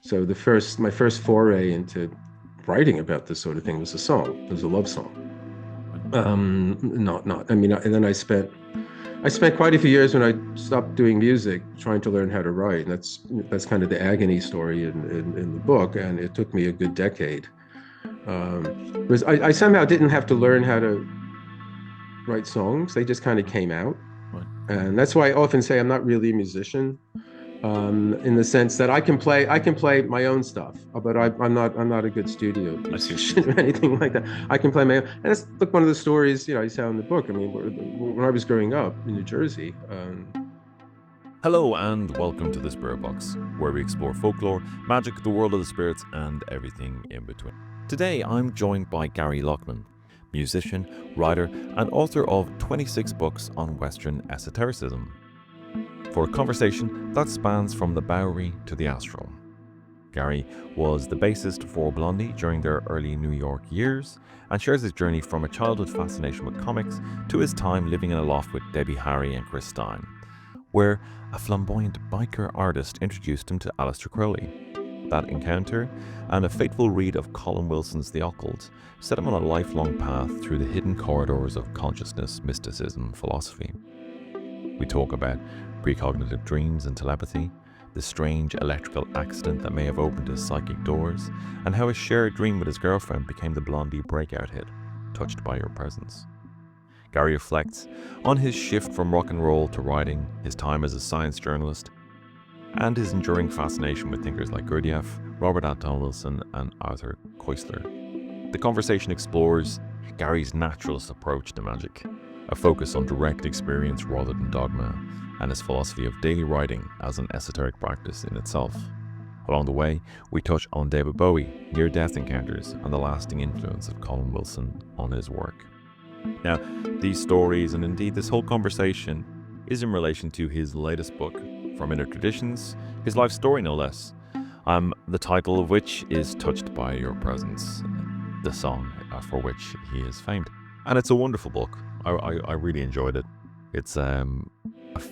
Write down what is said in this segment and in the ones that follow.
So my first foray into writing about this sort of thing was a song. It was a love song. Not. I mean, and then I spent quite a few years when I stopped doing music trying to learn how to write. And that's kind of the agony story in the book. And it took me a good decade. Because I somehow didn't have to learn how to write songs. They just kind of came out. Right. And that's why I often say I'm not really a musician, in the sense that I can play my own stuff, but I'm not a good studio musician or anything like that. I can play my own, and that's like one of the stories I tell in the book. I mean, when I was growing up in New Jersey. Hello and welcome to the Spirit Box, where we explore folklore, magic, the world of the spirits, and everything in between. Today I'm joined by Gary Lachman, musician, writer, and author of 26 books on Western esotericism, for a conversation that spans from the Bowery to the astral. Gary was the bassist for Blondie during their early New York years and shares his journey from a childhood fascination with comics to his time living in a loft with Debbie Harry and Chris Stein, where a flamboyant biker artist introduced him to Aleister Crowley. That encounter and a fateful read of Colin Wilson's The Occult set him on a lifelong path through the hidden corridors of consciousness, mysticism, philosophy. We talk about precognitive dreams and telepathy, the strange electrical accident that may have opened his psychic doors, and how a shared dream with his girlfriend became the Blondie breakout hit, Touched by Your Presence. Gary reflects on his shift from rock and roll to writing, his time as a science journalist, and his enduring fascination with thinkers like Gurdjieff, Robert Anton Wilson, and Arthur Koestler. The conversation explores Gary's naturalist approach to magic, a focus on direct experience rather than dogma, and his philosophy of daily writing as an esoteric practice in itself. Along the way, we touch on David Bowie, near-death encounters, and the lasting influence of Colin Wilson on his work. Now, these stories, and indeed this whole conversation, is in relation to his latest book, From Inner Traditions, his life story no less, the title of which is Touched by Your Presence, the song for which he is famed. And it's a wonderful book. I really enjoyed it. It's a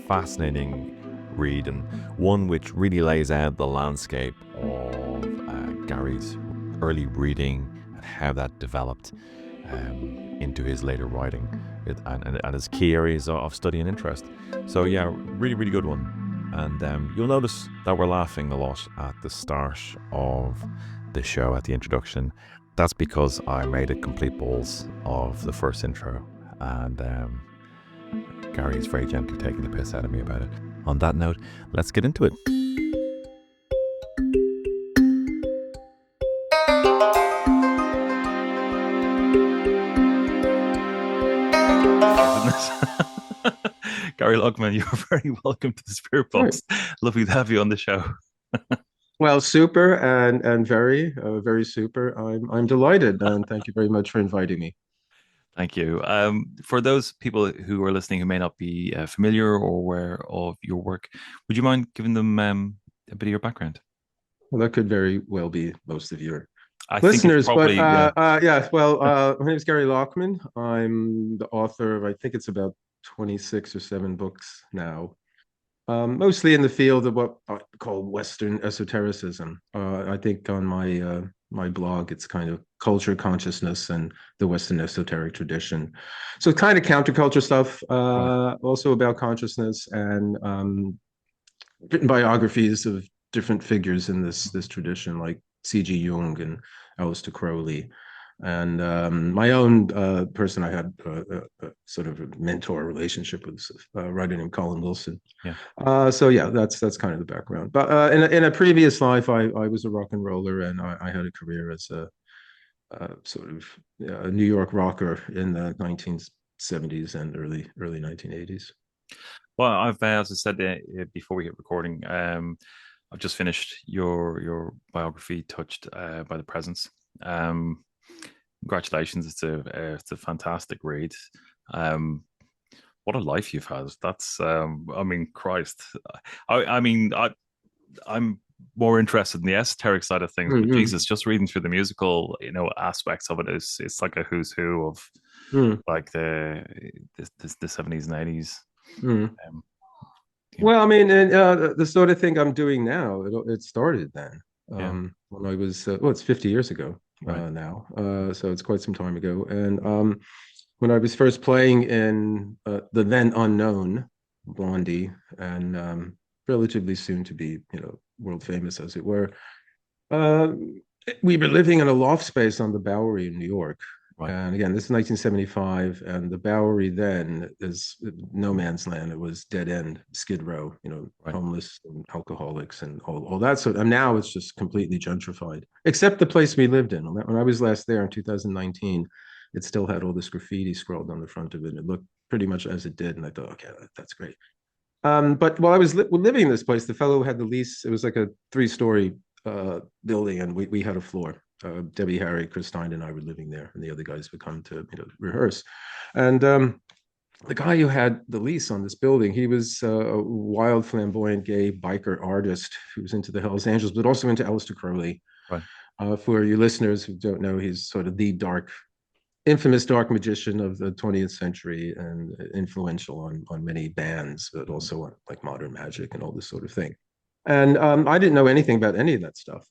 fascinating read, and one which really lays out the landscape of Gary's early reading and how that developed into his later writing and his key areas of study and interest. So yeah, really, really good one. And you'll notice that we're laughing a lot at the start of the show, at the introduction. That's because I made it complete balls of the first intro, and Gary's very gently taking the piss out of me about it. On that note, let's get into it. Gary Lachman, you're very welcome to the Spirit Box. Right. Lovely to have you on the show. Well, super and very, very super. I'm delighted, and thank you very much for inviting me. Thank you. For those people who are listening who may not be familiar or aware of your work, would you mind giving them a bit of your background? Well, that could very well be most of your listeners, probably, but yeah. Well, my name is Gary Lachman. I'm the author of, I think it's about 26 or 7 books now, mostly in the field of what I call Western esotericism. I think on my blog, it's kind of culture, consciousness, and the Western esoteric tradition. So kind of counterculture stuff, also about consciousness, and written biographies of different figures in this tradition, like C.G. Jung and Aleister Crowley. And my own person, I had a sort of a mentor relationship with a writer named Colin Wilson. Yeah. So yeah, that's kind of the background. But in a previous life, I was a rock and roller, and I had a career as a sort of a New York rocker in the 1970s and early 1980s. Well, I've, as I said before we hit recording, I've just finished your biography, Touched by the Presence. Congratulations! It's a fantastic read. What a life you've had. That's I mean, Christ. I'm more interested in the esoteric side of things, but Jesus, just reading through the musical, aspects of it it's like a who's who of like the 70s and 80s. Well, I mean, the sort of thing I'm doing now, it started then. when I was, well, it's 50 years ago now. So it's quite some time ago. And when I was first playing in the then unknown Blondie, and relatively soon to be, world famous, as it were, uh, we were living in a loft space on the Bowery in New York. Right. And again, this is 1975, and the Bowery then is no man's land. It was dead end, Skid Row, homeless and alcoholics and all that. So and now it's just completely gentrified, except the place we lived in. When I was last there in 2019, it still had all this graffiti scrawled on the front of it. It looked pretty much as it did, and I thought, okay, that's great. But while I was living in this place, the fellow had the lease. It was like a 3-story building, and we had a floor. Debbie, Harry, Chris Stein, and I were living there, and the other guys would come to rehearse. And the guy who had the lease on this building, he was a wild, flamboyant, gay biker artist who was into the Hells Angels, but also into Aleister Crowley. Right. For your listeners who don't know, he's sort of the infamous dark magician of the 20th century and influential on many bands, but also on like modern magic and all this sort of thing. And I didn't know anything about any of that stuff.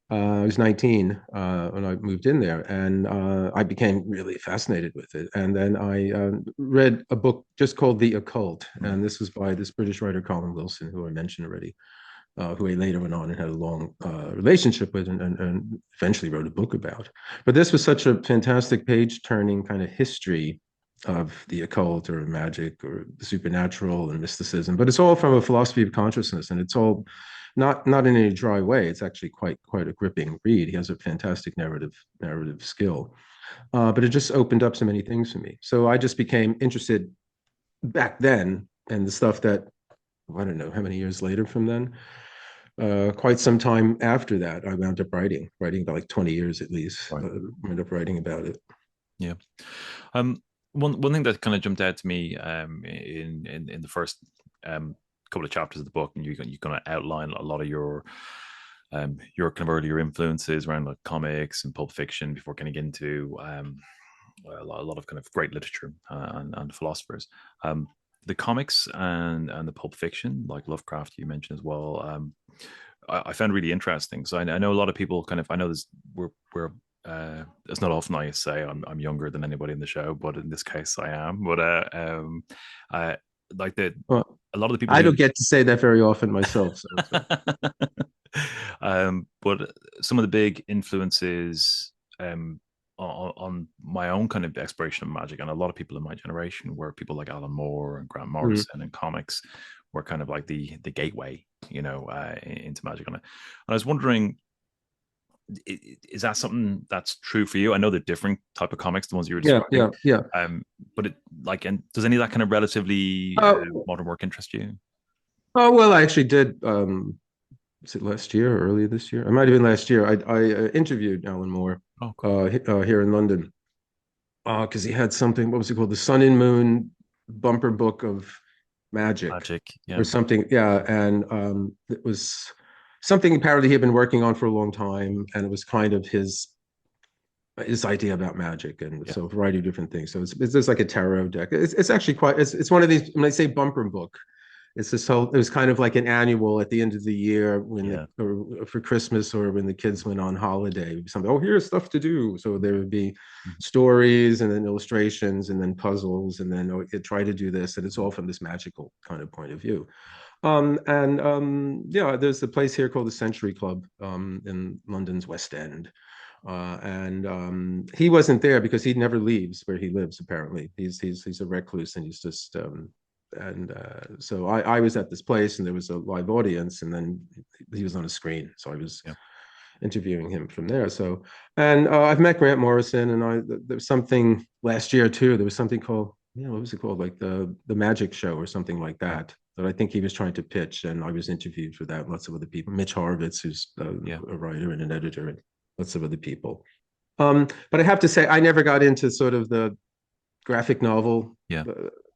I was 19 when I moved in there, and I became really fascinated with it. And then I read a book just called The Occult, and this was by this British writer, Colin Wilson, who I mentioned already, who I later went on and had a long relationship with and eventually wrote a book about. But this was such a fantastic page-turning kind of history of the occult or magic or the supernatural and mysticism. But it's all from a philosophy of consciousness, and it's all not in any dry way. It's actually quite a gripping read. He has a fantastic narrative skill. But it just opened up so many things for me. So I just became interested back then, and the stuff that, I don't know how many years later from then, quite some time after that, I wound up writing about like 20 years at least. Right. Wound up writing about it. Yeah. One thing that kind of jumped out to me in the first couple of chapters of the book, and you're going to outline a lot of your kind of earlier influences around like comics and pulp fiction before getting into a lot of kind of great literature and philosophers. The comics and the pulp fiction, like Lovecraft, you mentioned as well. I found really interesting. So I know a lot of people kind of, I know this, we're it's not often I say I'm younger than anybody in the show, but in this case I am. But like a lot of the people I don't get to say that very often myself. So. But some of the big influences on my own kind of exploration of magic, and a lot of people in my generation were people like Alan Moore and Grant Morrison, and comics were kind of like the gateway, into magic. And I was wondering, is that something that's true for you? I know they're different type of comics, the ones you were describing. Yeah. But and does any of that kind of relatively modern work interest you? Oh, well, I actually did. Was it last year or earlier this year? It might have been last year. I interviewed Alan Moore here in London because he had something. What was it called? The Sun and Moon bumper book of magic, or something. Yeah, and it was something apparently he had been working on for a long time, and it was kind of his idea about magic, and so a variety of different things. So it's just like a tarot deck. It's actually quite. It's one of these. When I say bumper book, it's this whole. It was kind of like an annual at the end of the year or for Christmas, or when the kids went on holiday. Something. Oh, here's stuff to do. So there would be stories, and then illustrations, and then puzzles, and then try to do this, and it's all from this magical kind of point of view. There's a place here called the Century Club in London's West End. He wasn't there because he never leaves where he lives. Apparently, he's a recluse, and he's just so I was at this place, and there was a live audience, and then he was on a screen, so I was interviewing him from there. So, and I've met Grant Morrison, and there was something last year too. There was something called what was it called, like the Magic Show or something like that. That I think he was trying to pitch, and I was interviewed for that. Lots of other people, Mitch Horowitz, who's a writer and an editor, and lots of other people. But I have to say, I never got into sort of the graphic novel.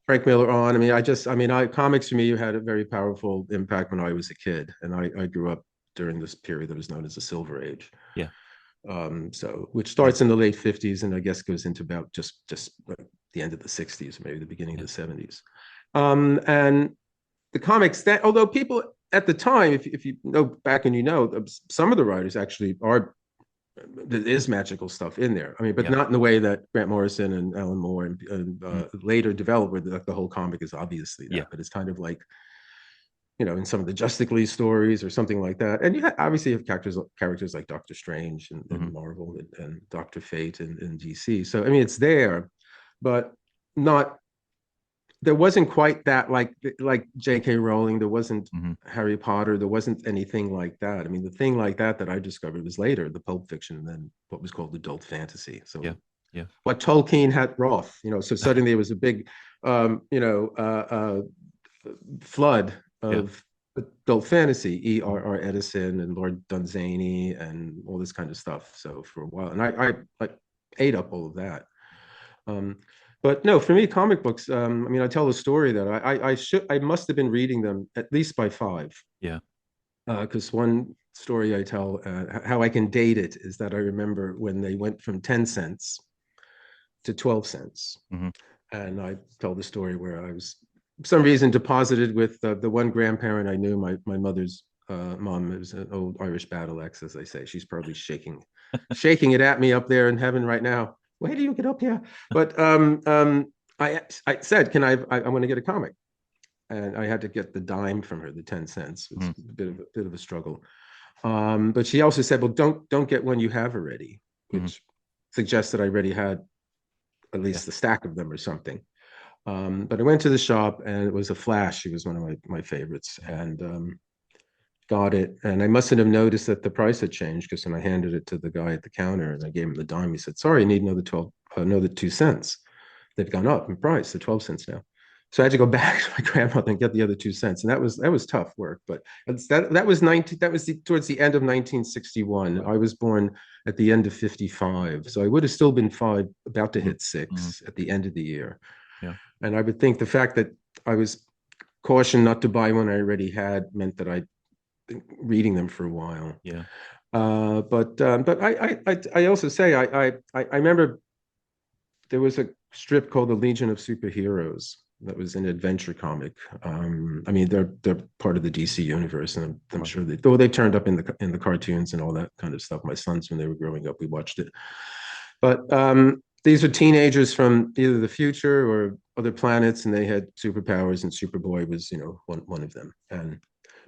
Frank Miller on. Comics for me had a very powerful impact when I was a kid, and I grew up during this period that was known as the Silver Age. Which starts in the late 50s and I guess goes into about just like the end of the 60s, maybe the beginning of the 70s. And the comics, that although people at the time, if you know back and some of the writers actually there is magical stuff in there. I mean, but not in the way that Grant Morrison and Alan Moore and later developed, where the whole comic is obviously that, but it's kind of like, in some of the Justice League stories or something like that. And you obviously have characters like Doctor Strange and Marvel and Doctor Fate in DC. So, I mean, it's there, but there wasn't quite that, like J.K. Rowling. There wasn't Harry Potter. There wasn't anything like that. I mean, the thing like that I discovered was later, the pulp fiction, and then what was called adult fantasy. So what Tolkien had Roth, so suddenly there was a big, flood of adult fantasy, E.R.R. Edison and Lord Dunsany and all this kind of stuff. So for a while, and I ate up all of that. But no, for me, comic books, I mean, I tell the story that I must have been reading them at least by 5. Yeah. Because one story I tell, how I can date it, is that I remember when they went from 10 cents to 12 cents. And I tell the story where I was, for some reason, deposited with the one grandparent I knew, my mother's mom. It was an old Irish battle axe, as they say. She's probably shaking it at me up there in heaven right now. Where do you get up here? But I said, I want to get a comic. And I had to get the dime from her, the 10 cents. It was a bit of a struggle. But she also said, well, don't get one you have already, which suggests that I already had at least a stack of them or something. But I went to the shop, and it was a Flash. She was one of my favorites, and got it. And I mustn't have noticed that the price had changed, because when I handed it to the guy at the counter and I gave him the dime, he said, sorry, I need another 2 cents. They've gone up in price to 12 cents now. So I had to go back to my grandmother and get the other 2 cents. And that was tough work. But that was towards the end of 1961. I was born at the end of 55. So I would have still been 5, about to hit 6 at the end of the year. Yeah. And I would think the fact that I was cautioned not to buy one I already had meant that I'd been reading them for a while. Yeah. But I also say I remember there was a strip called The Legion of Superheroes that was an adventure comic. I mean, they're part of the DC universe, and I'm sure they turned up in the cartoons and all that kind of stuff. My sons, when they were growing up, we watched it. But these are teenagers from either the future or other planets, and they had superpowers, and Superboy was, one of them.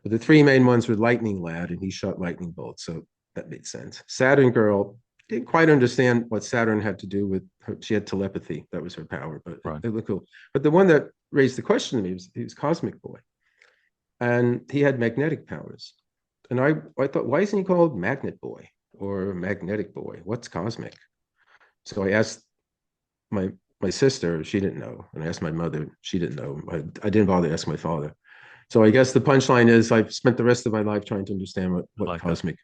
But the 3 main ones were Lightning Lad, and he shot lightning bolts, so that made sense. Saturn Girl, didn't quite understand what Saturn had to do with her. She had telepathy. That was her power, but they look cool. But the one that raised the question to me was, he was Cosmic Boy, and he had magnetic powers. And I thought, why isn't he called Magnet Boy or Magnetic Boy? What's cosmic? So I asked my sister, she didn't know. And I asked my mother, she didn't know. I didn't bother to ask my father. So I guess the punchline is, I've spent the rest of my life trying to understand what like cosmic.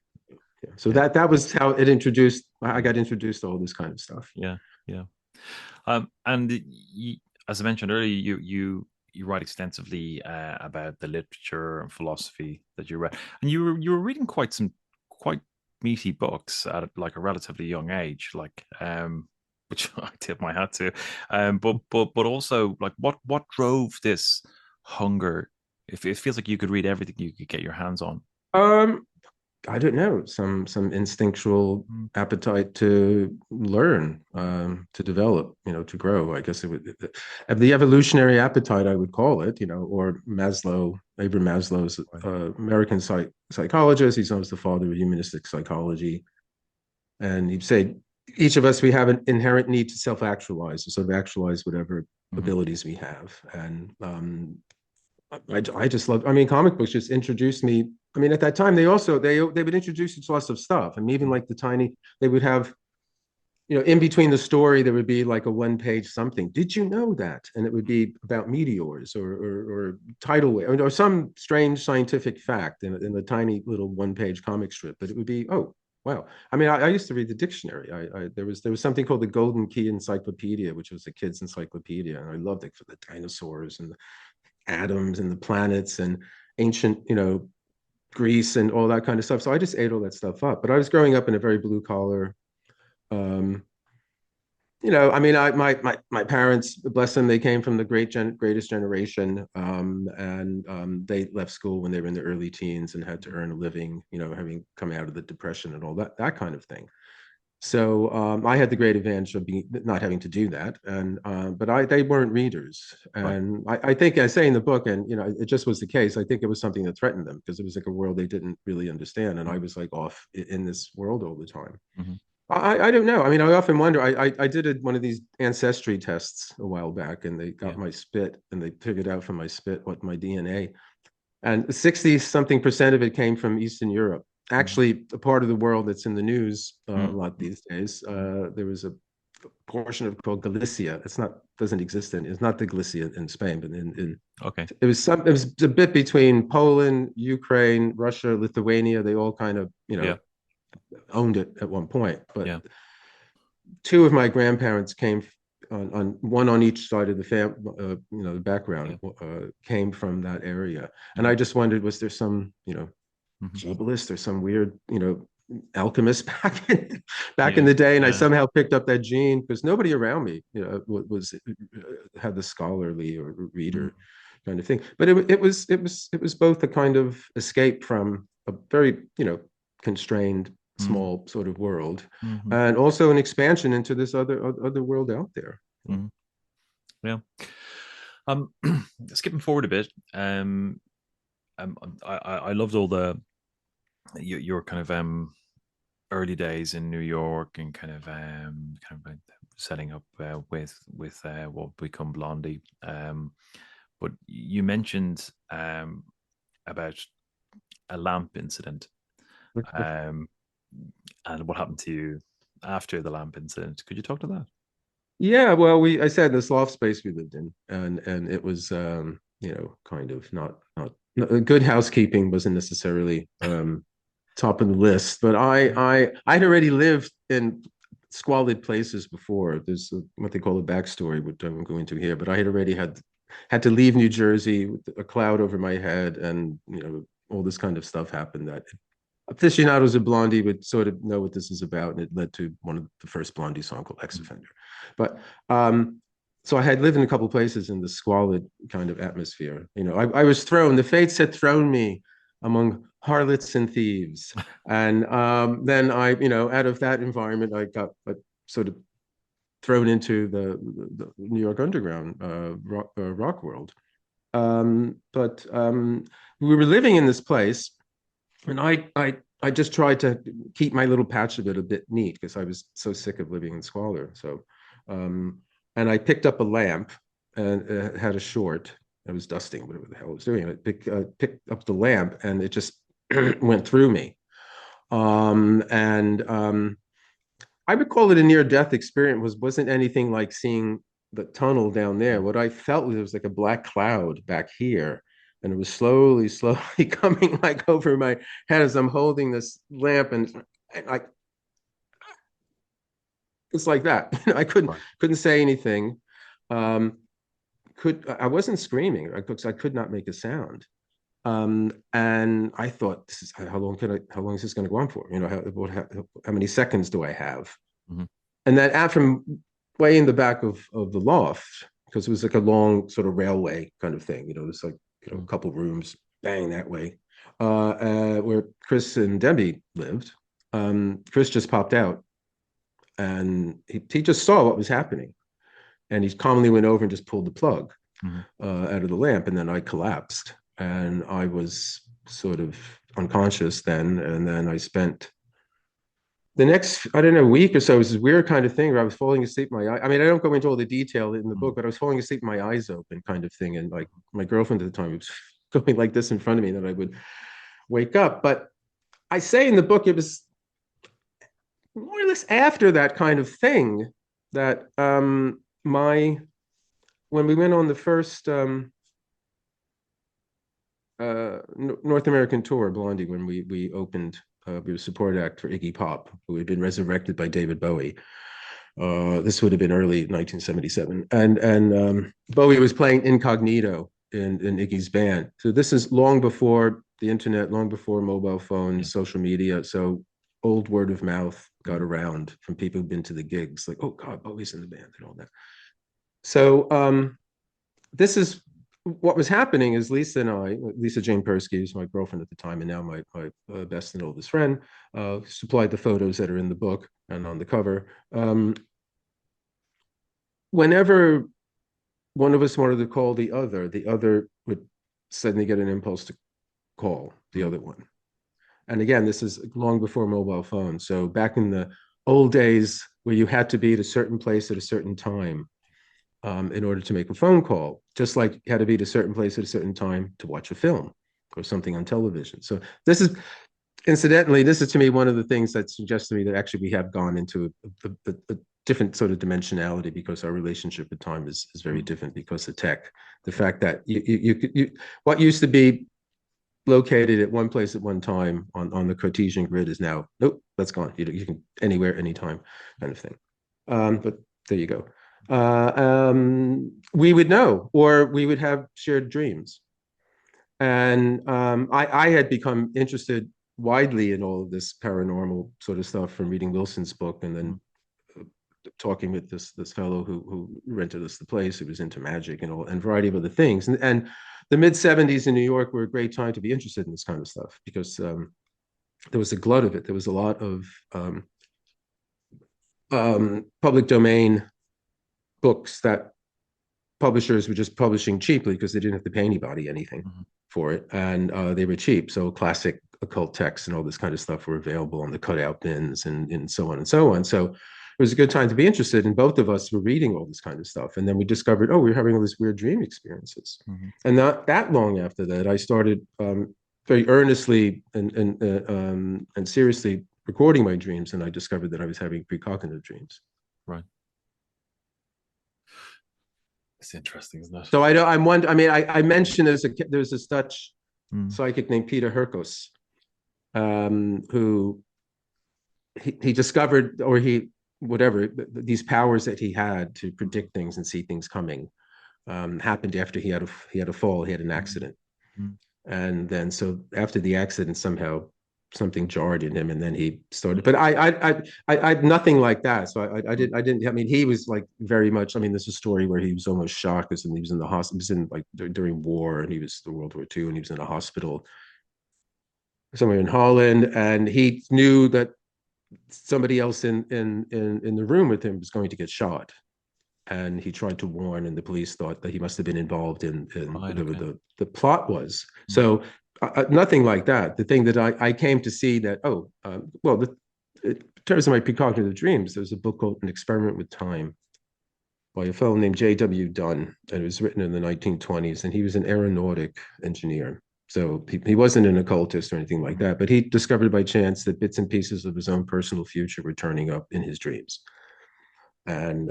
Yeah. So that was how I got introduced to all this kind of stuff. Yeah. And as I mentioned earlier, you write extensively about the literature and philosophy that you read, and you were reading quite meaty books at like a relatively young age, like which I tip my hat to. But also, like, what drove this hunger? If it feels like you could read everything you could get your hands on. I don't know, some instinctual appetite to learn, to develop, to grow. I guess it would, the evolutionary appetite, I would call it, or Abraham Maslow's American psychologist. He's known as the father of humanistic psychology. And he'd say, each of us, we have an inherent need to self-actualize, to sort of actualize whatever abilities we have. And I just love, comic books just introduced me. At that time, they would introduce you to lots of stuff. Even like they would have, in between the story, there would be like a 1-page something. Did you know that? And it would be about meteors or tidal wave or some strange scientific fact in the tiny little 1-page comic strip. But it would be, oh, wow. I used to read the dictionary. There was something called the Golden Key Encyclopedia, which was a kid's encyclopedia. And I loved it for the dinosaurs and the atoms and the planets and ancient, Greece and all that kind of stuff. So I just ate all that stuff up. But I was growing up in a very blue collar, I mean, my parents, bless them, they came from the greatest generation, and they left school when they were in the early teens and had to earn a living, having come out of the depression and all that kind of thing. So I had the great advantage of not having to do that, and but they weren't readers, and I think I say in the book, and it just was the case. I think it was something that threatened them because it was like a world they didn't really understand, and I was like off in this world all the time. Mm-hmm. I don't know. I mean, I often wonder. I did one of these ancestry tests a while back, and they got my spit, and they figured out from my spit what my DNA, and 60 something percent of it came from Eastern Europe. Actually, a part of the world that's in the news a lot these days. There was a portion of called Galicia. Doesn't exist it's not the Galicia in Spain, but it was a bit between Poland, Ukraine, Russia, Lithuania. They all kind of owned it at one point, but two of my grandparents came on one on each side of the the background came from that area, and I just wondered, was there some herbalist or some weird alchemist back in the day, and I somehow picked up that gene because nobody around me had the scholarly or reader kind of thing, but it was both a kind of escape from a very constrained small sort of world, and also an expansion into this other world out there. Yeah. Skipping forward a bit, I loved all your kind of early days in New York and kind of setting up with what become Blondie. But you mentioned about a lamp incident. And what happened to you after the lamp incident? Could you talk to that? Yeah, well, I said this loft space we lived in, and it was kind of not good housekeeping wasn't necessarily top of the list, but I'd already lived in squalid places before. There's what they call a backstory, which I won't go into here, but I had already had to leave New Jersey with a cloud over my head, and all this kind of stuff happened that aficionados of Blondie would sort of know what this is about, and it led to one of the first Blondie song called Ex Offender. But so I had lived in a couple of places in the squalid kind of atmosphere. I was thrown, the fates had thrown me among harlots and thieves. And then out of that environment, I got sort of thrown into the New York underground rock world. But we were living in this place, and I just tried to keep my little patch of it a bit neat because I was so sick of living in squalor. So, and I picked up a lamp and had a short. I was dusting, whatever the hell I was doing. I picked up the lamp, and it just went through me. I would call it a near-death experience. Wasn't anything like seeing the tunnel down there. What I felt was like a black cloud back here. And it was slowly coming like over my head as I'm holding this lamp, and it's like that. I couldn't say anything. I wasn't screaming because I could not make a sound. And I thought, how long is this going to go on for? How many seconds do I have? And then from way in the back of the loft, because it was like a long sort of railway kind of thing, it was like a couple rooms, bang, that way, where Chris and Debbie lived. Chris just popped out, and he just saw what was happening, and he calmly went over and just pulled the plug out of the lamp, and then I collapsed, and I was sort of unconscious then, and then I spent the next, I don't know, week or so. It was this weird kind of thing where I was falling asleep. I mean, I don't go into all the detail in the book, but I was falling asleep, my eyes open kind of thing. And like my girlfriend at the time was going like this in front of me, and then I would wake up. But I say in the book, it was more or less after that kind of thing that when we went on the first North American tour, Blondie, when we opened, we were a support act for Iggy Pop, who had been resurrected by David Bowie. This would have been early 1977, and Bowie was playing incognito in Iggy's band. So this is long before the internet, long before mobile phones, social media. So old word of mouth, got around from people who've been to the gigs, like, oh God, Bowie's in the band and all that. So this is what was happening is Lisa Jane Persky, who's my girlfriend at the time, and now my best and oldest friend, supplied the photos that are in the book and on the cover. Whenever one of us wanted to call the other would suddenly get an impulse to call the other one. And again, this is long before mobile phones. So back in the old days where you had to be at a certain place at a certain time in order to make a phone call, just like you had to be at a certain place at a certain time to watch a film or something on television. So this is, incidentally, this is to me one of the things that suggests to me that actually we have gone into a different sort of dimensionality because our relationship with time is very different because of tech. The fact that what used to be located at one place at one time on the Cartesian grid is now, nope, that's gone. You can anywhere, anytime kind of thing. But there you go. We would know, or we would have shared dreams. And I had become interested widely in all of this paranormal sort of stuff from reading Wilson's book and then talking with this fellow who rented us the place, who was into magic and a variety of other things. And the mid-70s in New York were a great time to be interested in this kind of stuff because there was a glut of it. There was a lot of public domain books that publishers were just publishing cheaply because they didn't have to pay anybody anything for it. And they were cheap. So classic occult texts and all this kind of stuff were available on the cutout bins and so on and so on. So it was a good time to be interested. And both of us were reading all this kind of stuff. And then we discovered, oh, we were having all these weird dream experiences. And not that long after that, I started very earnestly and seriously recording my dreams. And I discovered that I was having precognitive dreams. Right. It's interesting, isn't it? So I'm wondering, I mean, I mentioned there's this Dutch psychic named Peter Herkos, who he discovered, or these powers that he had to predict things and see things coming happened after he had a fall. He had an accident. And then so after the accident, somehow something jarred in him, and then he started. But I nothing like that. So I didn't. I mean, he was like very much. I mean, there's a story where he was almost shocked because he was in the hospital. He was in like during war, and he was the World War II, and he was in a hospital somewhere in Holland, and he knew that somebody else in the room with him was going to get shot. And he tried to warn, and the police thought that he must have been involved in whatever the plot was. So nothing like that. The thing that I came to see that, in terms of my precognitive dreams, there's a book called An Experiment with Time by a fellow named J.W. Dunn, and it was written in the 1920s, and he was an aeronautic engineer. So he wasn't an occultist or anything like that, but he discovered by chance that bits and pieces of his own personal future were turning up in his dreams. And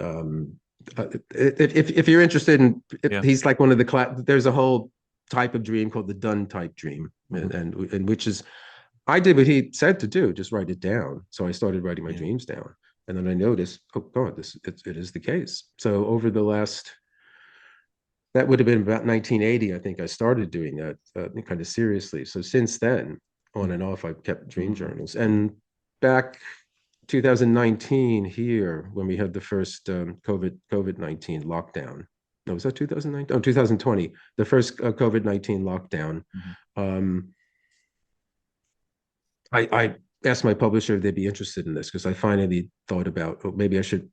if you're interested in, he's like one of the there's a whole type of dream called the Dunn type dream, and which is, I did what he said to do, just write it down. So I started writing my dreams down, and then I noticed, oh God, it is the case. So over the last, that would have been about 1980, I think I started doing that kind of seriously. So since then, on and off, I've kept dream journals. And back 2019 here, when we had the first COVID-19 lockdown. No, was that 2019? Oh, 2020, the first COVID-19 lockdown. I asked my publisher if they'd be interested in this, because I finally thought about, oh, maybe I should,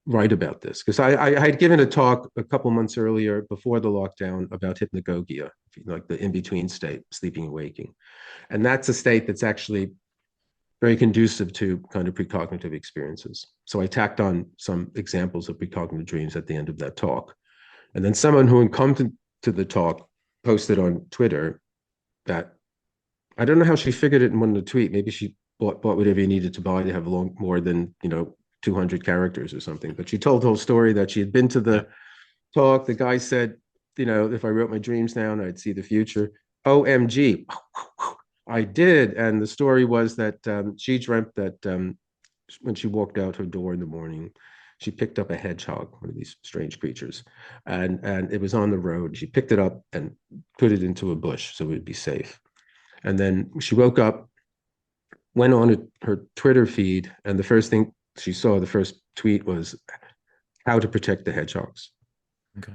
write about this. Because I had given a talk a couple months earlier before the lockdown about hypnagogia, like the in-between state, sleeping and waking. And that's a state that's actually very conducive to kind of precognitive experiences. So I tacked on some examples of precognitive dreams at the end of that talk. And then someone who had come to the talk posted on Twitter that, I don't know how she figured it in one of the tweet. Maybe she bought whatever you needed to buy to have more than, 200 characters or something. But she told the whole story that she had been to the talk. The guy said, if I wrote my dreams down, I'd see the future. OMG. I did. And the story was that she dreamt that when she walked out her door in the morning, she picked up a hedgehog, one of these strange creatures, and it was on the road. She picked it up and put it into a bush so it would be safe. And then she woke up went on her Twitter feed, and the first thing she saw, the first tweet was how to protect the hedgehogs. Okay.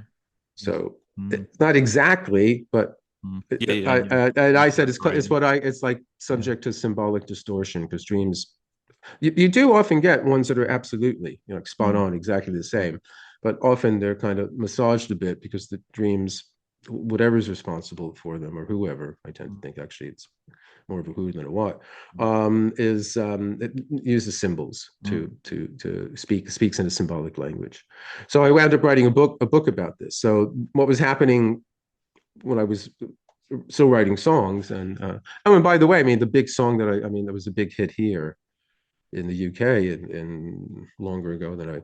So it's not exactly, but I said it's like subject to symbolic distortion, because dreams, you do often get ones that are absolutely, spot on, exactly the same, but often they're kind of massaged a bit because the dreams, whatever's responsible for them, or whoever, I tend to think actually it's more of a who than a what, it uses symbols to speaks in a symbolic language. So I wound up writing a book about this. So what was happening when I was still writing songs, and by the way, I mean, the big song that that was a big hit here in the UK in longer ago than I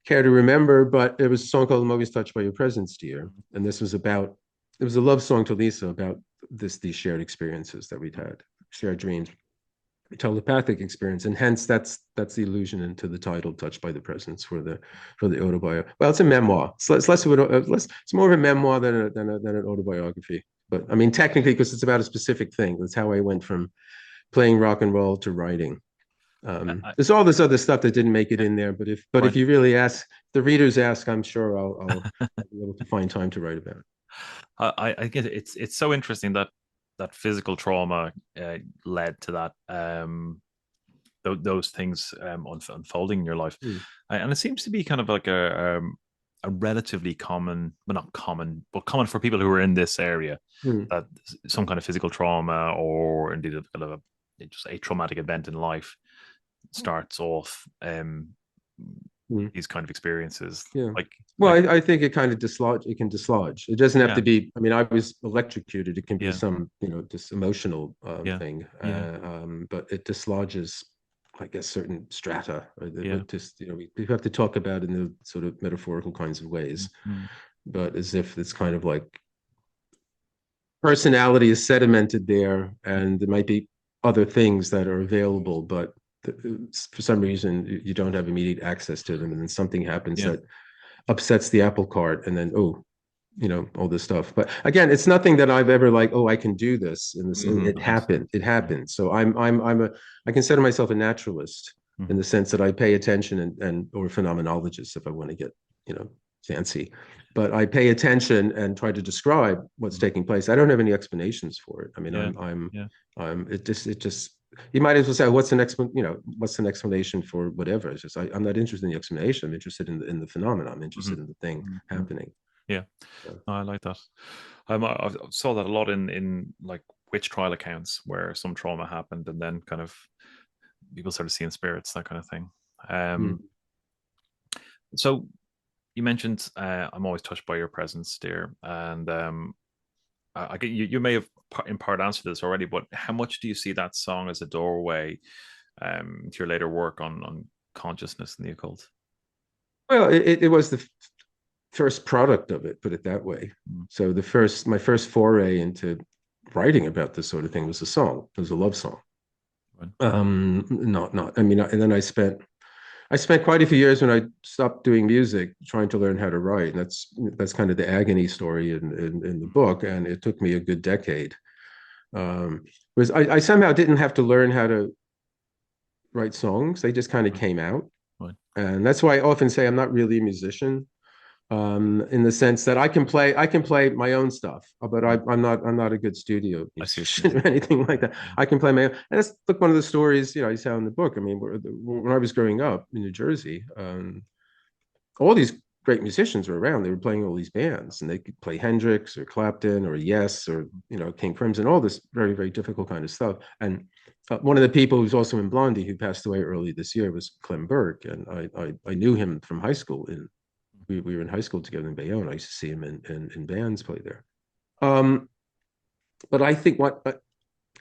care to remember, but it was a song called "I'm Always Touched by Your Presence, Dear," and it was a love song to Lisa about these shared experiences that we'd had, shared dreams, telepathic experience, and hence that's the allusion into the title "Touched by the Presence" for the autobiography. Well, it's a memoir. It's it's more of a memoir than an autobiography. But I mean, technically, because it's about a specific thing. That's how I went from playing rock and roll to writing. There's all this other stuff that didn't make it in there, but if you really ask, the readers ask, I'm sure I'll be able to find time to write about it. I get it. It's so interesting that physical trauma led to that, those things unfolding in your life, and it seems to be kind of like a relatively common, well, not common, but common for people who are in this area, that some kind of physical trauma, or indeed just a traumatic event in life, starts off these kind of experiences. I think it kind of can dislodge. It doesn't have to be, I mean, I was electrocuted. It can be some just emotional thing, but it dislodges, I guess, certain strata, just we have to talk about in the sort of metaphorical kinds of ways, but as if it's kind of like personality is sedimented there, and there might be other things that are available, but for some reason you don't have immediate access to them, and then something happens that upsets the apple cart, and then all this stuff. But again, it's nothing that I've ever like, I can do this, and it happened. So I consider myself a naturalist in the sense that I pay attention or phenomenologist, if I want to get fancy, but I pay attention and try to describe what's taking place. I don't have any explanations for it. I mean, it just you might as well say, what's the next explanation for whatever? It's just I'm not interested in the explanation. I'm interested in the phenomenon. I'm interested in the thing happening. No, I like that. I saw that a lot in like witch trial accounts, where some trauma happened and then kind of people started seeing spirits, that kind of thing. So you mentioned I'm always touched by your presence, dear, and I get you may have in part answered this already, but how much do you see that song as a doorway to your later work on consciousness and the occult? Well, it was the first product of it, put it that way. So my first foray into writing about this sort of thing was a song. It was a love song. And then I spent quite a few years, when I stopped doing music, trying to learn how to write. And that's kind of the agony story in the book. And it took me a good decade. Because I somehow didn't have to learn how to write songs. They just kind of came out. And that's why I often say I'm not really a musician, in the sense that I can play my own stuff, but I'm not a good studio musician or anything like that. I can play my own. And that's one of the stories I tell in the book. I mean, when I was growing up in New Jersey, all these great musicians were around. They were playing all these bands, and they could play Hendrix or Clapton or Yes or King Crimson, all this very, very difficult kind of stuff. And one of the people who's also in Blondie, who passed away early this year, was Clem Burke, and I knew him from high school. We were in high school together in Bayonne. I used to see him in bands play there. But I think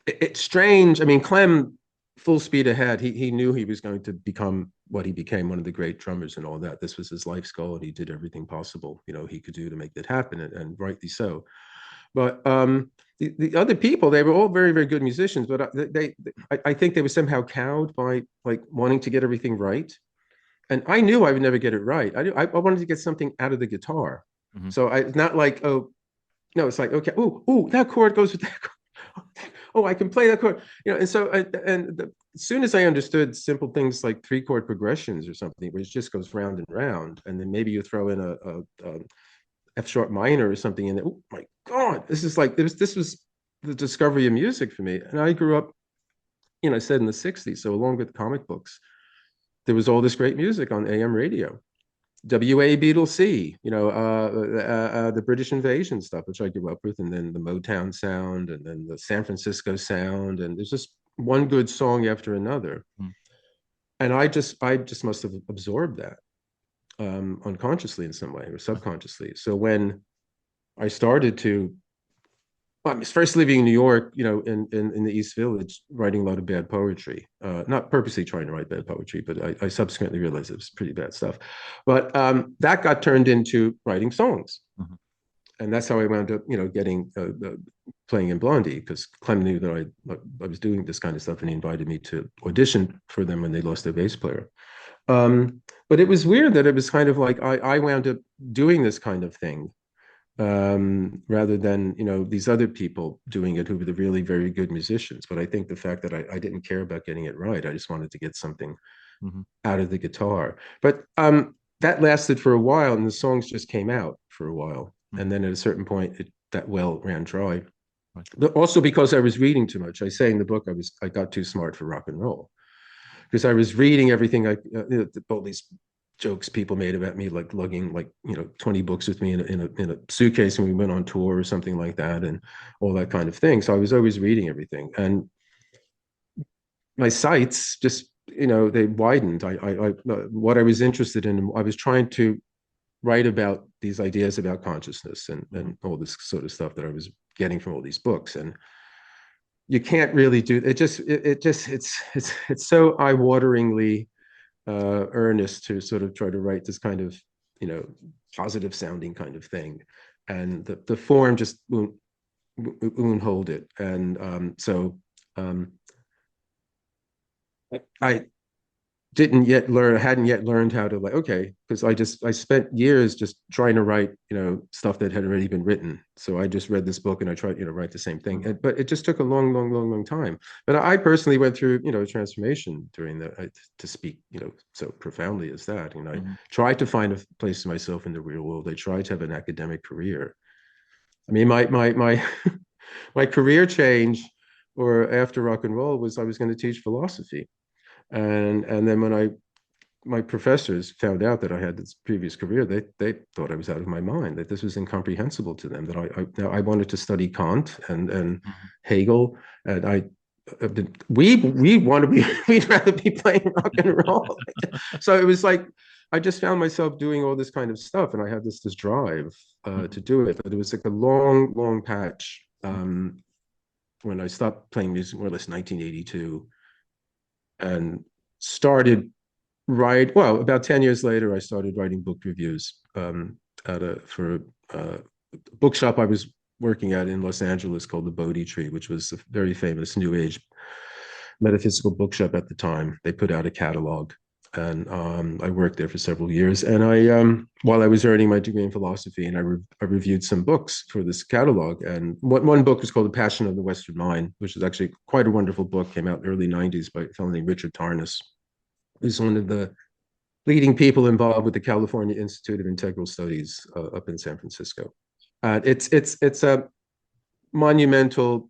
it's strange. I mean, Clem, full speed ahead. He knew he was going to become what he became, one of the great drummers and all that. This was his life's goal, and he did everything possible he could do to make that happen, and rightly so. But the other people, they were all very, very good musicians, but I think they were somehow cowed by like wanting to get everything right. And I knew I would never get it right. I wanted to get something out of the guitar. So it's not like, no, it's like, okay, that chord goes with that chord. oh, I can play that chord, and so as soon as I understood simple things like 3-chord progressions or something, which just goes round and round, and then maybe you throw in a F sharp minor or something, and oh my God, this is like this was the discovery of music for me. And I grew up, I said in the 60s, so along with comic books, there was all this great music on AM radio. WA Beatles C, the British Invasion stuff, which I grew up with, and then the Motown sound, and then the San Francisco sound, and there's just one good song after another. And I just must have absorbed that unconsciously in some way or subconsciously. So when I started to, I was first living in New York, in the East Village, writing a lot of bad poetry. Not purposely trying to write bad poetry, but I subsequently realized it was pretty bad stuff. But that got turned into writing songs. And that's how I wound up, getting playing in Blondie, because Clem knew that I was doing this kind of stuff, and he invited me to audition for them when they lost their bass player. But it was weird that it was kind of like I wound up doing this kind of thing, rather than these other people doing it who were the really very good musicians. But I think the fact that I didn't care about getting it right, I just wanted to get something out of the guitar. But that lasted for a while, and the songs just came out for a while. And then at a certain point, that well ran dry. But also because I was reading too much. I say in the book I got too smart for rock and roll, because I was reading everything, all these jokes people made about me, like lugging 20 books with me in a suitcase when we went on tour or something like that, and all that kind of thing. So I was always reading everything, and my sights just they widened. I what I was interested in, I was trying to write about these ideas about consciousness and all this sort of stuff that I was getting from all these books. And you can't really do it. It's so eye-wateringly earnest to sort of try to write this kind of positive sounding kind of thing, and the form just won't hold it. And so I hadn't yet learned how to, because I spent years just trying to write stuff that had already been written. So I just read this book and I tried write the same thing, but it just took a long time. But I personally went through a transformation during that, to speak so profoundly as that. I tried to find a place for myself in the real world. I tried to have an academic career. I mean, my my career change, or after rock and roll, was I was going to teach philosophy. And then when my professors found out that I had this previous career, they thought I was out of my mind, that this was incomprehensible to them, that I wanted to study Kant and Hegel, and we'd rather be playing rock and roll. So it was like I just found myself doing all this kind of stuff, and I had this drive to do it. But it was like a long patch when I stopped playing music, more or less 1982. And started about 10 years later, I started writing book reviews for a bookshop I was working at in Los Angeles called the Bowery, which was a very famous New Age metaphysical bookshop at the time. They put out a catalog, and I worked there for several years. And while I was earning my degree in philosophy, and I reviewed some books for this catalog. And one book was called The Passion of the Western Mind, which is actually quite a wonderful book. Came out in the early 90s by a fellow named Richard Tarnas, who's one of the leading people involved with the California Institute of Integral Studies up in San Francisco. It's a monumental,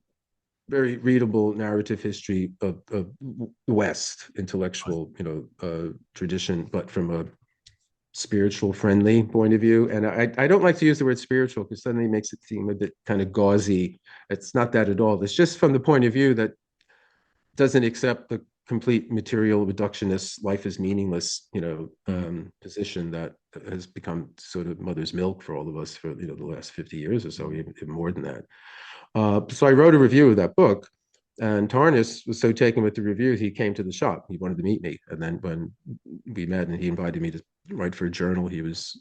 very readable narrative history of the West intellectual tradition, but from a spiritual friendly point of view. And I don't like to use the word spiritual, because suddenly it makes it seem a bit kind of gauzy. It's not that at all. It's just from the point of view that doesn't accept the complete material reductionist, life is meaningless position that has become sort of mother's milk for all of us for the last 50 years or so, even more than that. So I wrote a review of that book, and Tarnas was so taken with the review, he came to the shop. He wanted to meet me. And then when we met, and he invited me to write for a journal he was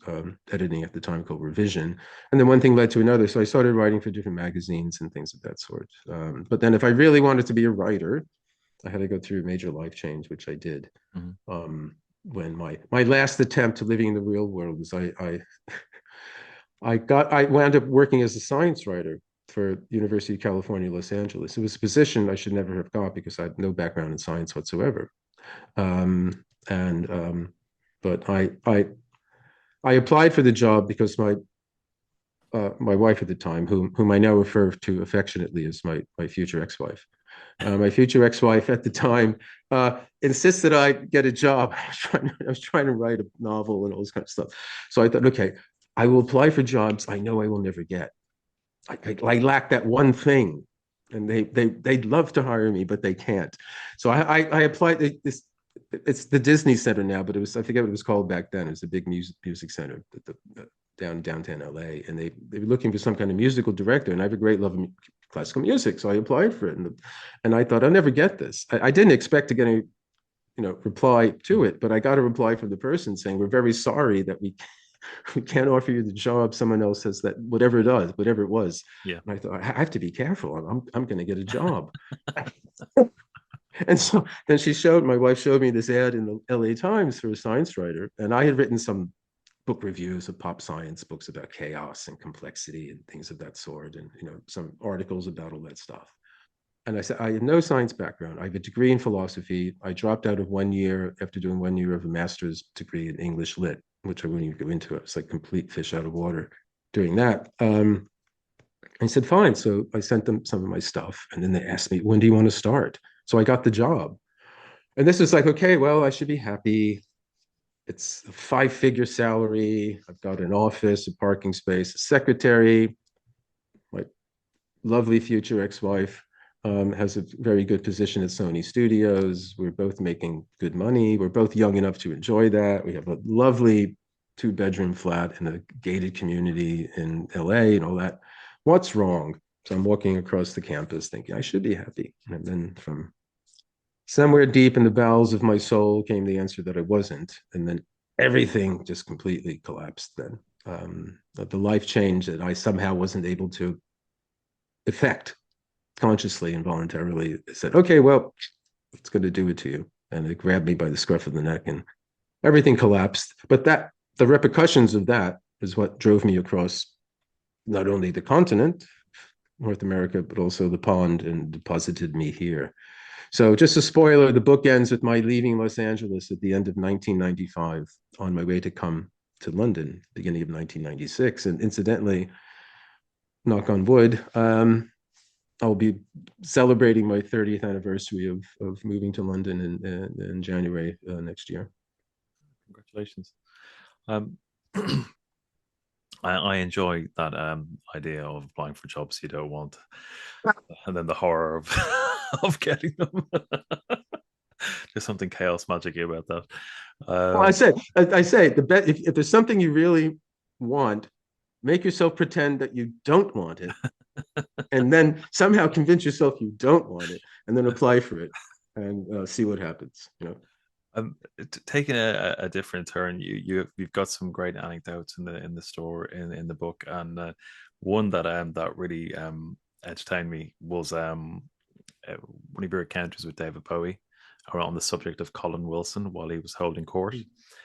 editing at the time called Revision. And then one thing led to another. So I started writing for different magazines and things of that sort. But then if I really wanted to be a writer, I had to go through a major life change, which I did. When my last attempt to living in the real world was I wound up working as a science writer for University of California, Los Angeles. It was a position I should never have got because I had no background in science whatsoever. But I applied for the job because my wife at the time, whom I now refer to affectionately as my future ex-wife. My future ex-wife at the time insisted I get a job. I was trying to write a novel and all this kind of stuff. So I thought, okay, I will apply for jobs I know I will never get. I lack that one thing, and they'd love to hire me, but they can't. So I applied. It's the Disney Center now, but I forget what it was called back then. It was a big music center downtown LA, and they were looking for some kind of musical director, and I have a great love of classical music, so I applied for it, and I thought I'll never get this. I didn't expect to get any reply to it, but I got a reply from the person saying, we're very sorry that we can't offer you the job. Someone else says that whatever it was. Yeah. And I thought, I have to be careful. I'm going to get a job. And so then my wife showed me this ad in the LA Times for a science writer. And I had written some book reviews of pop science books about chaos and complexity and things of that sort. And, some articles about all that stuff. And I said, I have no science background. I have a degree in philosophy. I dropped out of 1 year after doing 1 year of a master's degree in English Lit, which I wouldn't even go into. It was like complete fish out of water doing that. I said, fine. So I sent them some of my stuff. And then they asked me, when do you want to start? So I got the job. And this was like, okay, well, I should be happy. It's a 5-figure salary. I've got an office, a parking space, a secretary. My lovely future ex-wife has a very good position at Sony Studios. We're both making good money. We're both young enough to enjoy that. We have a lovely 2-bedroom flat in a gated community in LA and all that. What's wrong? So I'm walking across the campus thinking I should be happy. And then from somewhere deep in the bowels of my soul came the answer that I wasn't. And then everything just completely collapsed then. The life change that I somehow wasn't able to effect consciously and voluntarily said, okay, well, it's going to do it to you. And it grabbed me by the scruff of the neck and everything collapsed. But the repercussions of that is what drove me across not only the continent, North America, but also the pond and deposited me here. So just a spoiler, the book ends with my leaving Los Angeles at the end of 1995 on my way to come to London, beginning of 1996. And incidentally, knock on wood, I'll be celebrating my 30th anniversary of moving to London in January next year. Congratulations. I enjoy that idea of applying for jobs you don't want, and then the horror of getting them. There's something chaos magic about that. Well, I say if there's something you really want, make yourself pretend that you don't want it, and then somehow convince yourself you don't want it, and then apply for it and see what happens. Taking a different turn, you've got some great anecdotes in the store in the book, and one that really entertained me was one of your encounters with David Bowie on the subject of Colin Wilson while he was holding court.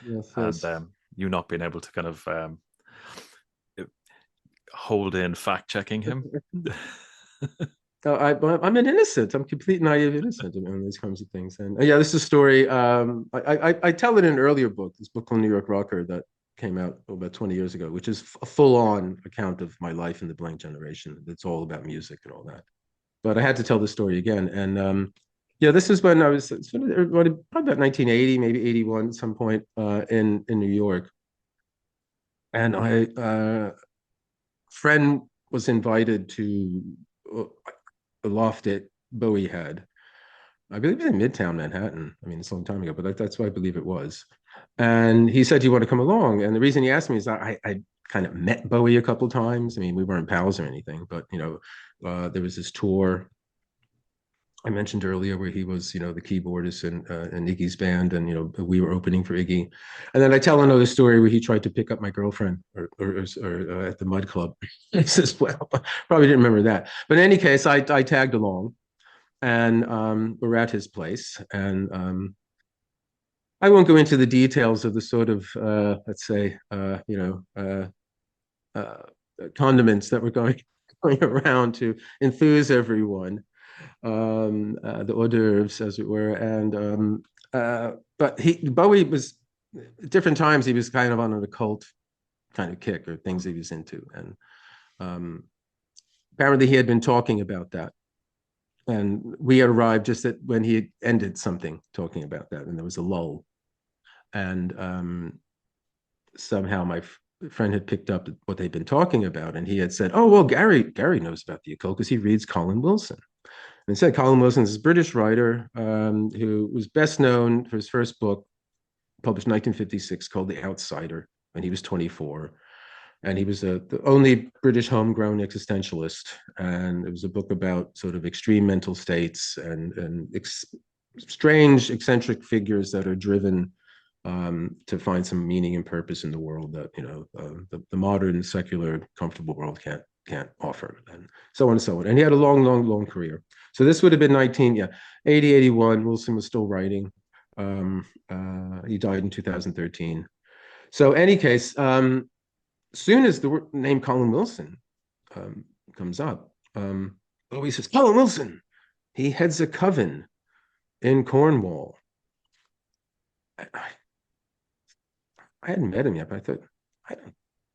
Yes. And you not being able to kind of hold in fact checking him. I'm an innocent. I'm complete naive innocent in these kinds of things. And yeah, this is a story. I tell it in an earlier book, this book called New York Rocker that came out about 20 years ago, which is a full-on account of my life in the blank generation. It's all about music and all that. But I had to tell the story again. And yeah, this is when I was probably about 1980, maybe 81 at some point in New York. And a friend was invited to the loft that Bowie had. I believe it was in Midtown Manhattan. I mean, it's a long time ago, but that's what I believe it was. And he said, "Do you want to come along?" And the reason he asked me is I kind of met Bowie a couple of times. I mean, we weren't pals or anything, but there was this tour I mentioned earlier where he was, the keyboardist in Iggy's band, and we were opening for Iggy. And then I tell another story where he tried to pick up my girlfriend or at the Mud Club. He says, "Well, probably didn't remember that." But in any case, I tagged along, and we're at his place, and I won't go into the details of the sort of let's say condiments that were going going around to enthuse everyone, the hors d'oeuvres, as it were. And but Bowie was at different times he was kind of on an occult kind of kick or things he was into, and apparently he had been talking about that. And we had arrived just when he had ended something talking about that, and there was a lull. And somehow my friend had picked up what they'd been talking about, and he had said, "Oh, well, Gary knows about the occult because he reads Colin Wilson." And said Colin Wilson is a British writer who was best known for his first book, published in 1956, called The Outsider, when he was 24. And he was the only British homegrown existentialist. And it was a book about sort of extreme mental states and strange, eccentric figures that are driven to find some meaning and purpose in the world that, the modern, secular, comfortable world can't offer, and so on and so on. And he had a long career. So this would have been 80, 81. Wilson was still writing. He died in 2013. So any case, soon as the name Colin Wilson comes up, he says, Colin Wilson, he heads a coven in Cornwall. I hadn't met him yet, but I thought, I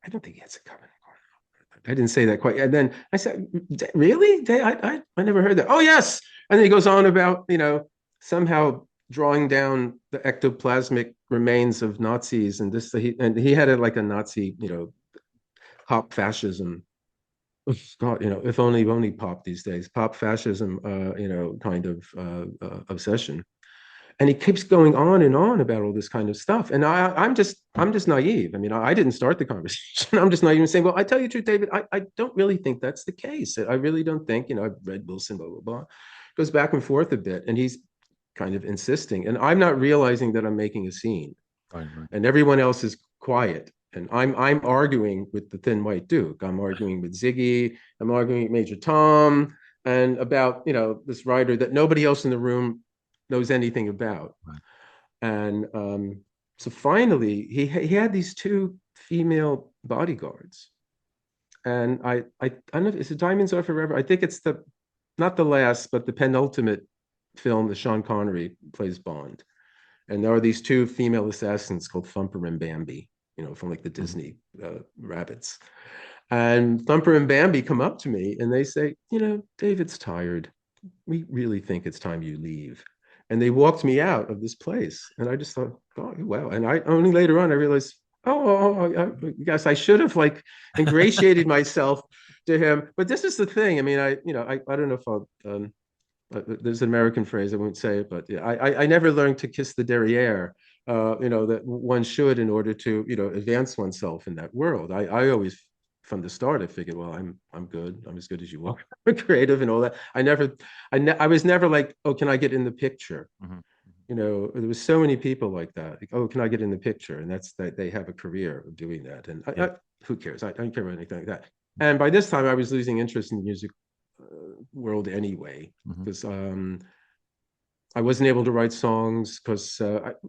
don't think he heads a coven in Cornwall. I didn't say that quite. And then I said, really? I never heard that. Oh, yes. And then he goes on about, somehow drawing down the ectoplasmic remains of Nazis and this, and he had like a Nazi, pop fascism. God, if only pop these days, pop fascism, kind of obsession. And he keeps going on and on about all this kind of stuff. And I'm just naive. I mean, I didn't start the conversation. I'm just naive and saying, well, I tell you the truth, David, I don't really think that's the case. I really don't think, I've read Wilson, blah, blah, blah. Goes back and forth a bit. And he's kind of insisting. And I'm not realizing that I'm making a scene. Right. And everyone else is quiet. And I'm arguing with the Thin White Duke. I'm arguing with Ziggy. I'm arguing with Major Tom, and about this writer that nobody else in the room knows anything about. Right. And so finally, he had these two female bodyguards, and I don't know if it's Diamonds Are Forever. I think it's not the last, but the penultimate film that Sean Connery plays Bond, and there are these two female assassins called Thumper and Bambi. From like the Disney rabbits. And Thumper and Bambi come up to me and they say, David's tired. We really think it's time you leave. And they walked me out of this place. And I just thought, oh, wow. And I only later on, I realized, I guess I should have like ingratiated myself to him. But this is the thing. I mean, I don't know if I'll, there's an American phrase, I won't say it, but yeah, I never learned to kiss the derriere. That one should in order to, advance oneself in that world. I always, from the start, I figured, well, I'm good. I'm as good as you are. Creative and all that. I was never like, oh, can I get in the picture? Mm-hmm. There was so many people like that. Like, oh, can I get in the picture? And that's that they have a career of doing that. And who cares? I don't care about anything like that. And by this time, I was losing interest in the music world anyway, because I wasn't able to write songs because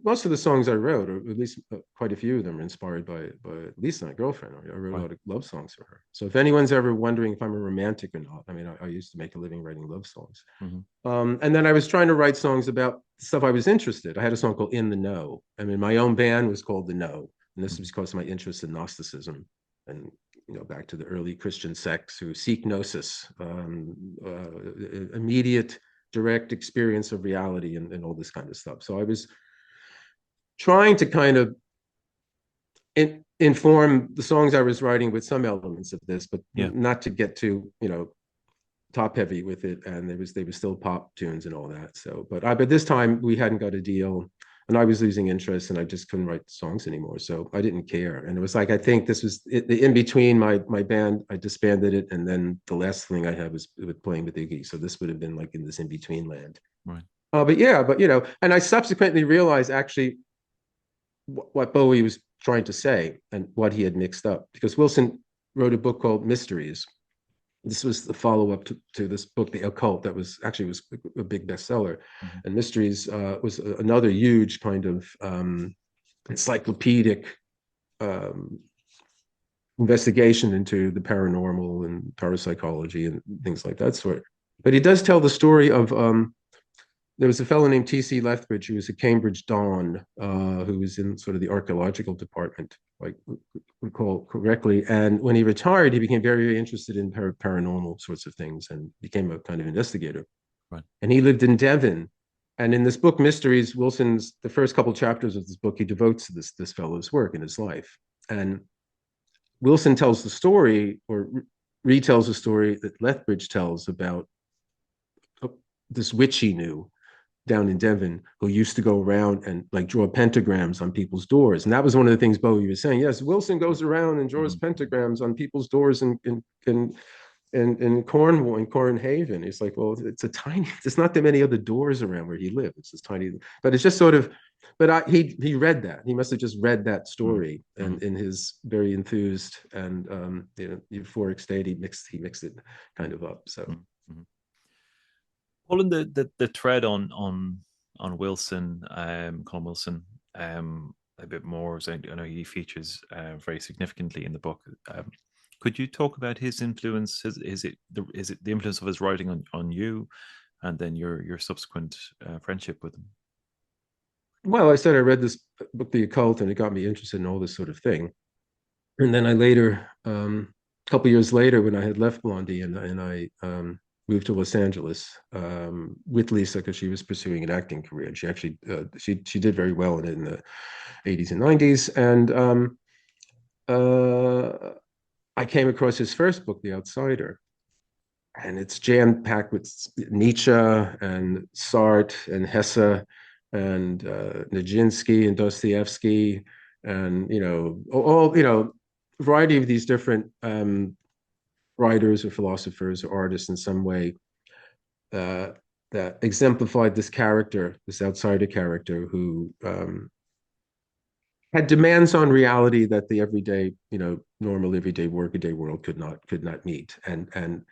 most of the songs I wrote, or at least quite a few of them, are inspired by Lisa, my girlfriend. I wrote a lot of love songs for her. So if anyone's ever wondering if I'm a romantic or not, I mean, I used to make a living writing love songs. Mm-hmm. And then I was trying to write songs about stuff I was interested. I had a song called In the Know. I mean, my own band was called The Know. And this was because of my interest in Gnosticism and, back to the early Christian sects who seek gnosis, immediate, direct experience of reality and all this kind of stuff. So I was trying to kind of inform the songs I was writing with some elements of this, but not to get too, top heavy with it. And they were still pop tunes and all that. So, but this time we hadn't got a deal and I was losing interest and I just couldn't write songs anymore. So I didn't care. And it was like, I think this was in between my band, I disbanded it. And then the last thing I had was playing with Iggy. So this would have been like in this in-between land. Right. But and I subsequently realized actually what Bowie was trying to say and what he had mixed up, because Wilson wrote a book called Mysteries. This was the follow-up to this book, The Occult, that was a big bestseller. Mm-hmm. And Mysteries was another huge kind of encyclopedic investigation into the paranormal and parapsychology and things like that sort. But he does tell the story of there was a fellow named T.C. Lethbridge who was a Cambridge Don who was in sort of the archaeological department, like recall correctly. And when he retired, he became very, very interested in paranormal sorts of things and became a kind of investigator. Right. And he lived in Devon. And in this book, Mysteries, Wilson's, the first couple chapters of this book, he devotes to this fellow's work in his life. And Wilson tells the story, or retells the story that Lethbridge tells about this witch he knew down in Devon who used to go around and like draw pentagrams on people's doors. And that was one of the things Bowery was saying. Yes, Wilson goes around and draws pentagrams on people's doors in Cornwall, in Cornhaven. It's like, well, it's a tiny, there's not that many other doors around where he lived. It's this tiny, but it's just sort of, but he read that. He must have just read that story and in his very enthused and euphoric state, he mixed it kind of up. So. Colin, the thread on Wilson, Colin Wilson, a bit more. So I know he features very significantly in the book. Could you talk about his influence? Is it the influence of his writing on you, and then your subsequent friendship with him? Well, I said I read this book, The Occult, and it got me interested in all this sort of thing. And then I later, a couple years later, when I had left Blondie and I moved to Los Angeles with Lisa because she was pursuing an acting career, and she actually she did very well in the 80s and 90s. And I came across his first book, The Outsider, and it's jam-packed with Nietzsche and Sartre and Hesse and Nijinsky and Dostoevsky and all variety of these different writers or philosophers or artists in some way that exemplified this character, this outsider character who had demands on reality that the everyday, normal everyday workaday world could not meet. And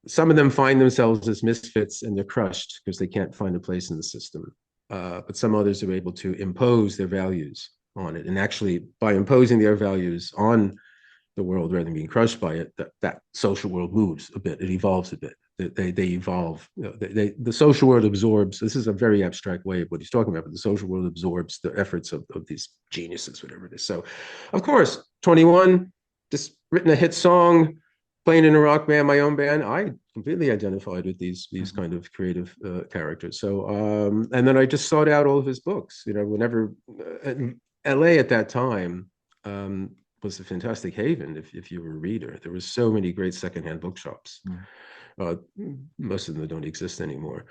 some of them find themselves as misfits and they're crushed because they can't find a place in the system. But some others are able to impose their values on it. And actually, by imposing their values on the world rather than being crushed by it, that social world moves a bit. It evolves a bit. They evolve. The social world absorbs. This is a very abstract way of what he's talking about, but the social world absorbs the efforts of these geniuses, whatever it is. So, of course, 21, just written a hit song, playing in a rock band, my own band. I completely identified with these kind of creative characters. So, and then I just sought out all of his books. Whenever LA at that time was a fantastic haven if you were a reader. There were so many great secondhand bookshops. Most of them don't exist anymore.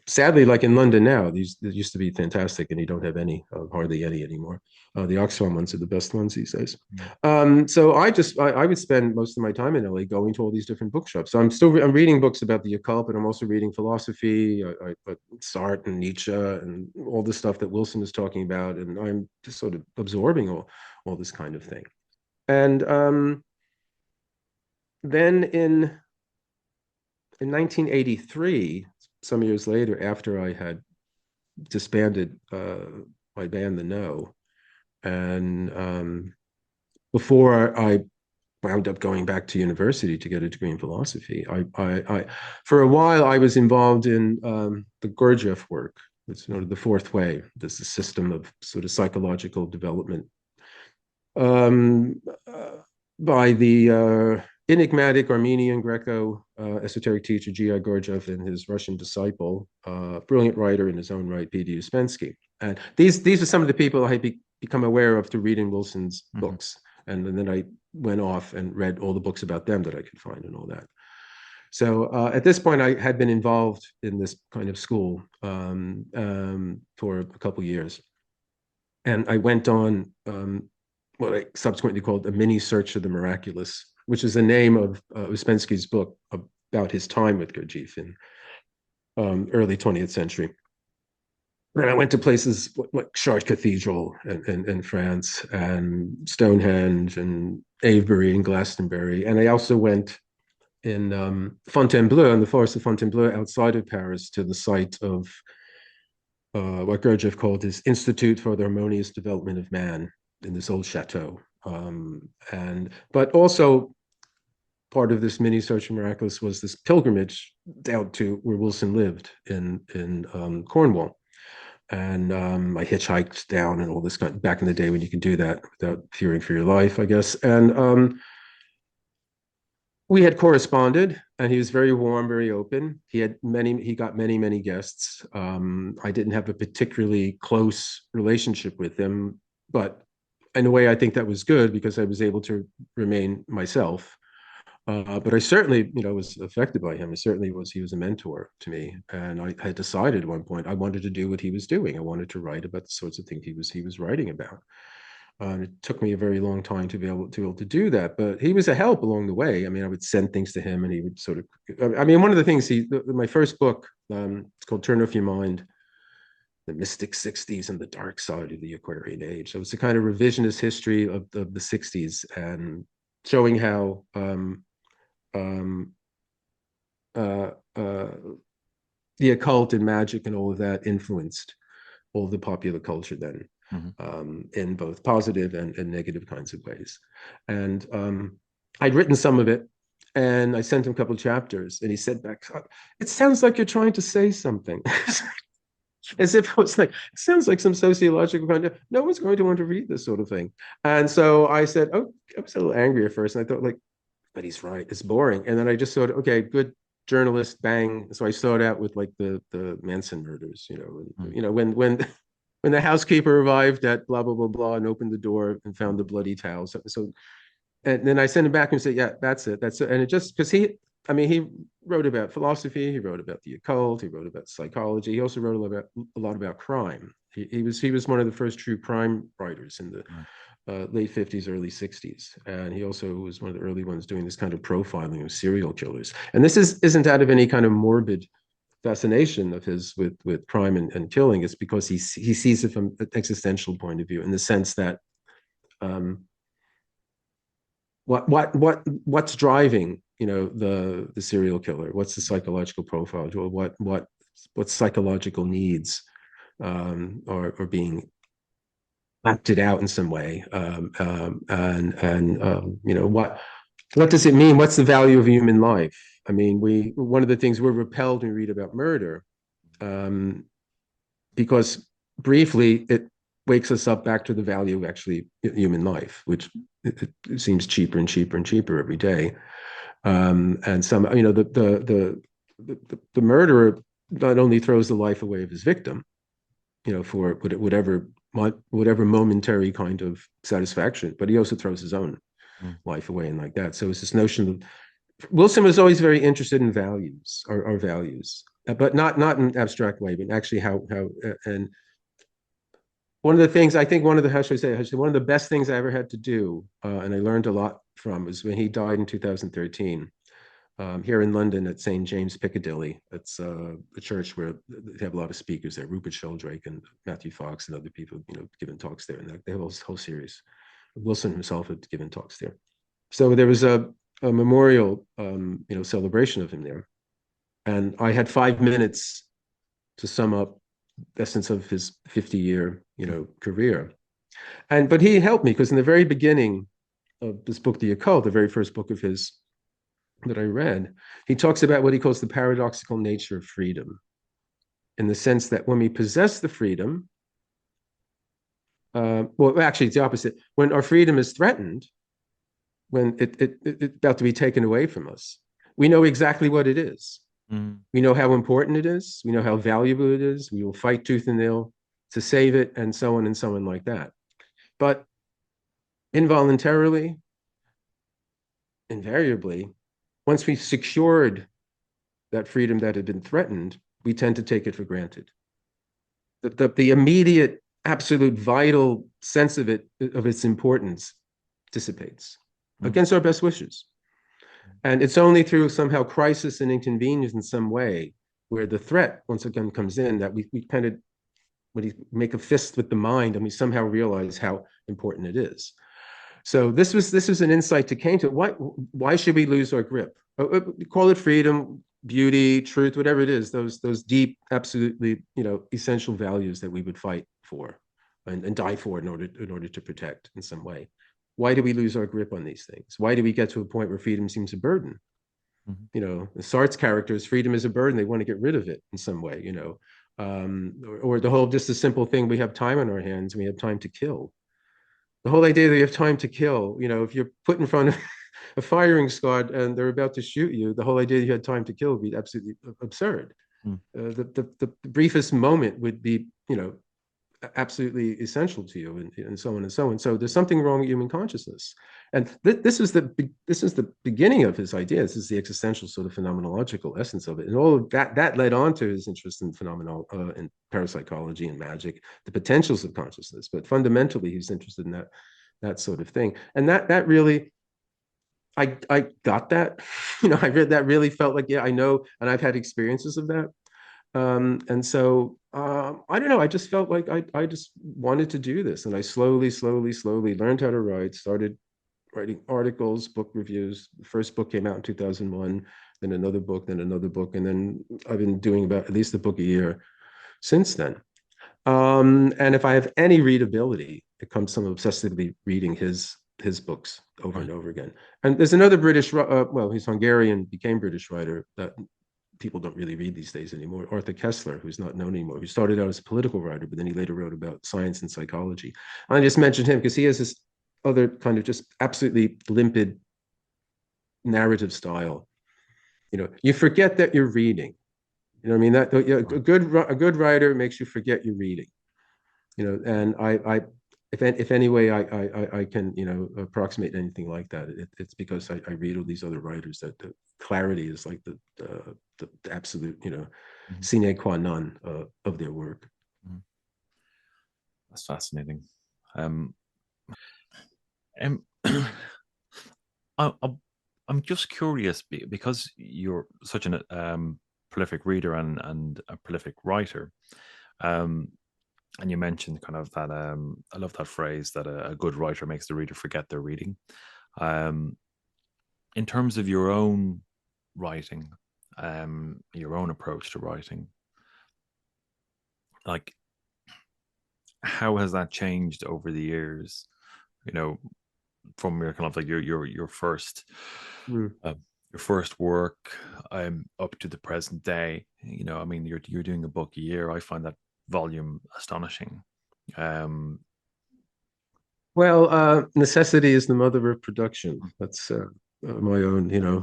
Sadly, like in London now, these used to be fantastic, and you don't have any, hardly any anymore. The Oxfam ones are the best ones these days. So I would spend most of my time in LA going to all these different bookshops. So I'm reading books about the occult, but I'm also reading philosophy, Sartre and Nietzsche and all the stuff that Wilson is talking about, and I'm just sort of absorbing all this kind of thing. And then in 1983, some years later, after I had disbanded my band, The No, and before I wound up going back to university to get a degree in philosophy, I for a while I was involved in the Gurdjieff work. It's the fourth way. This is a system of sort of psychological development by the enigmatic Armenian Greco esoteric teacher G.I. Gurdjieff and his Russian disciple, brilliant writer in his own right, P.D. Uspensky. And these are some of the people I had become aware of through reading Wilson's books. And then I went off and read all the books about them that I could find and all that. So at this point, I had been involved in this kind of school for a couple of years. And I went on what I subsequently called a mini search of the miraculous, which is the name of Uspensky's book about his time with Gurdjieff in early 20th century. And I went to places like Chartres Cathedral in France and Stonehenge and Avebury and Glastonbury. And I also went in Fontainebleau, in the forest of Fontainebleau outside of Paris, to the site of what Gurdjieff called his Institute for the Harmonious Development of Man, in this old chateau. But also part of this mini Search for Miraculous was this pilgrimage down to where Wilson lived in Cornwall. And I hitchhiked down and all this back in the day when you could do that without fearing for your life, I guess. And we had corresponded, and he was very warm, very open. He got many guests. I didn't have a particularly close relationship with him, but in a way, I think that was good because I was able to remain myself. But I certainly, was affected by him. He was a mentor to me. And I had decided at one point I wanted to do what he was doing. I wanted to write about the sorts of things he was writing about. It took me a very long time to be able to do that, but he was a help along the way. I mean, I would send things to him and he would sort of, one of the things my first book, it's called Turn Off Your Mind, the Mystic 60s and the Dark Side of the Aquarian Age. So it's a kind of revisionist history of the 60s and showing how the occult and magic and all of that influenced all the popular culture then. In both positive and negative kinds of ways. And I'd written some of it and I sent him a couple of chapters and he said back, it sounds like you're trying to say something. As if it was like, it sounds like some sociological kind of, no one's going to want to read this sort of thing. And so I said, oh, I was a little angry at first. And I thought like, but he's right, it's boring. And then I just thought, okay, good journalist, bang. So I started out with like the Manson murders, when the housekeeper arrived at blah, blah, blah, blah, and opened the door and found the bloody towels. So, and then I sent him back and said, yeah, that's it. And it just, because he wrote about philosophy, he wrote about the occult, he wrote about psychology. He also wrote a lot about crime. He was one of the first true crime writers in the late 50s, early 60s. And he also was one of the early ones doing this kind of profiling of serial killers. And this isn't out of any kind of morbid fascination of his with crime and killing. It's because he sees it from an existential point of view, in the sense that what's driving the serial killer? What's the psychological profile? What psychological needs are being acted out in some way? What does it mean? What's the value of human life? I mean, one of the things we're repelled when we read about murder, because briefly it wakes us up back to the value of actually human life, which it seems cheaper and cheaper and cheaper every day. And some, the murderer not only throws the life away of his victim, for whatever momentary kind of satisfaction, but he also throws his own life away and like that. So it's this notion of Wilson was always very interested in values, our values, but not in an abstract way, but actually how and one of the things I think one of the best things I ever had to do, and I learned a lot from, was when he died in 2013 here in London at St. James Piccadilly. It's a church where they have a lot of speakers there, Rupert Sheldrake and Matthew Fox and other people, giving talks there, and they have a whole series. Wilson himself had given talks there. So there was a memorial, celebration of him there. And I had 5 minutes to sum up the essence of his 50-year, career. But he helped me, because in the very beginning of this book, The Occult, the very first book of his that I read, he talks about what he calls the paradoxical nature of freedom, in the sense that when we possess the freedom, well, actually, it's the opposite. When our freedom is threatened, when it's about to be taken away from us, we know exactly what it is. We know how important it is. We know how valuable it is. We will fight tooth and nail to save it, and so on like that. But involuntarily, invariably, once we've secured that freedom that had been threatened, we tend to take it for granted. The immediate, absolute, vital sense of its importance dissipates against our best wishes. And it's only through somehow crisis and inconvenience in some way, where the threat once again comes in, that we kind of, when you make a fist with the mind, and we somehow realize how important it is. So this was an insight to came to why should we lose our grip? Call it freedom, beauty, truth, whatever it is, those deep, absolutely, essential values that we would fight for and die for in order to protect in some way. why do we lose our grip on these things? Why do we get to a point where freedom seems a burden? You know, the Sartre's characters, freedom is a burden. They want to get rid of it in some way, you know, or the whole, just a simple thing, we have time on our hands and we have time to kill. The whole idea that you have time to kill, you know, if you're put in front of a firing squad and they're about to shoot you, the whole idea that you had time to kill would be absolutely absurd. The briefest moment would be, you know, absolutely essential to you, and so on and so on. So there's something wrong with human consciousness, and this is the beginning of his idea. This is the existential sort of phenomenological essence of it, and all of that led on to his interest in in parapsychology and magic, the potentials of consciousness. But fundamentally, he's interested in that sort of thing, and that really. I got that, you know, I read that, really felt like, yeah, I know, and I've had experiences of that. And so I don't know, I just felt like I just wanted to do this. And I slowly learned how to write, started writing articles, book reviews. The first book came out in 2001, then another book, and then I've been doing about at least a book a year since then. And if I have any readability, it comes from obsessively reading his books over and over again. And there's another British, well, he's Hungarian, became British writer that people don't really read these days anymore, Arthur Koestler, who's not known anymore, who started out as a political writer, but then he later wrote about science and psychology. And I just mentioned him because he has this other kind of just absolutely limpid narrative style. You know, you forget that you're reading. You know what I mean? That a good writer makes you forget you're reading. You know, and if any way I can, you know, approximate anything like that, it's because I read all these other writers that the clarity is like the absolute, you know, sine qua non of their work. That's fascinating. I'm just curious because you're such a prolific reader and a prolific writer. And you mentioned kind of that, I love that phrase that a good writer makes the reader forget they're reading. In terms of your own writing, your own approach to writing, like, how has that changed over the years? You know, from your kind of like your first work up to the present day. You know, I mean, you're doing a book a year. I find that volume astonishing. Well, necessity is the mother of production. That's my own, you know,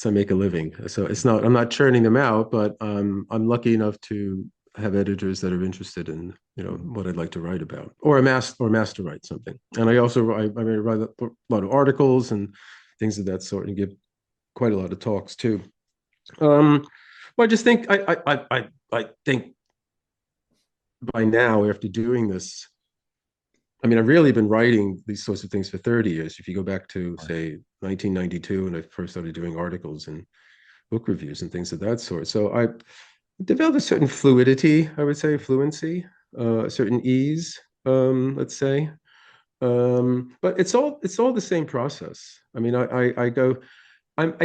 I make a living, so it's not, I'm not churning them out, but I'm lucky enough to have editors that are interested in, you know, what I'd like to write about, or master write something. And I also I write a lot of articles and things of that sort, and give quite a lot of talks too. Well, I just think I think by now, after doing this, I mean, I've really been writing these sorts of things for 30 years. If you go back to, say, 1992, when I first started doing articles and book reviews and things of that sort. So I developed a certain fluidity, I would say, fluency, a certain ease, let's say. But it's all the same process. I mean, I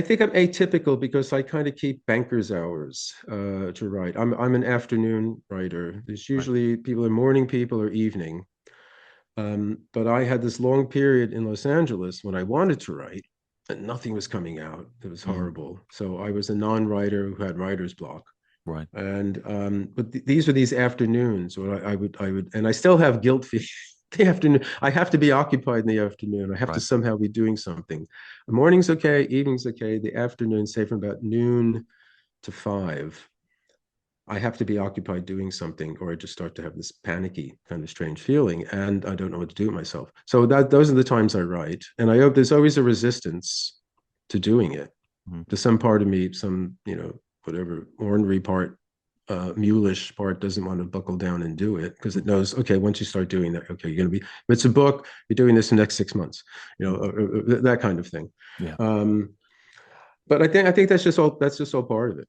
think I'm atypical because I kind of keep banker's hours to write. I'm an afternoon writer. There's usually people are morning people or evening. But I had this long period in Los Angeles when I wanted to write and nothing was coming out. It was horrible. So I was a non-writer who had writer's block. Right. And but these were these afternoons where I would, and I still have guilt feelings. The afternoon, I have to be occupied in the afternoon. I have to somehow be doing something. The morning's okay, evening's okay. The afternoon, say from about noon to 5, I have to be occupied doing something, or I just start to have this panicky kind of strange feeling, and I don't know what to do with myself. So those are the times I write, and I hope there's always a resistance to doing it. There's some part of me, some, you know, whatever ornery part, mulish part, doesn't want to buckle down and do it because it knows, okay, once you start doing that, okay, you're going to be, if it's a book, you're doing this the next 6 months, you know, that kind of thing. Yeah. But I think that's just all part of it.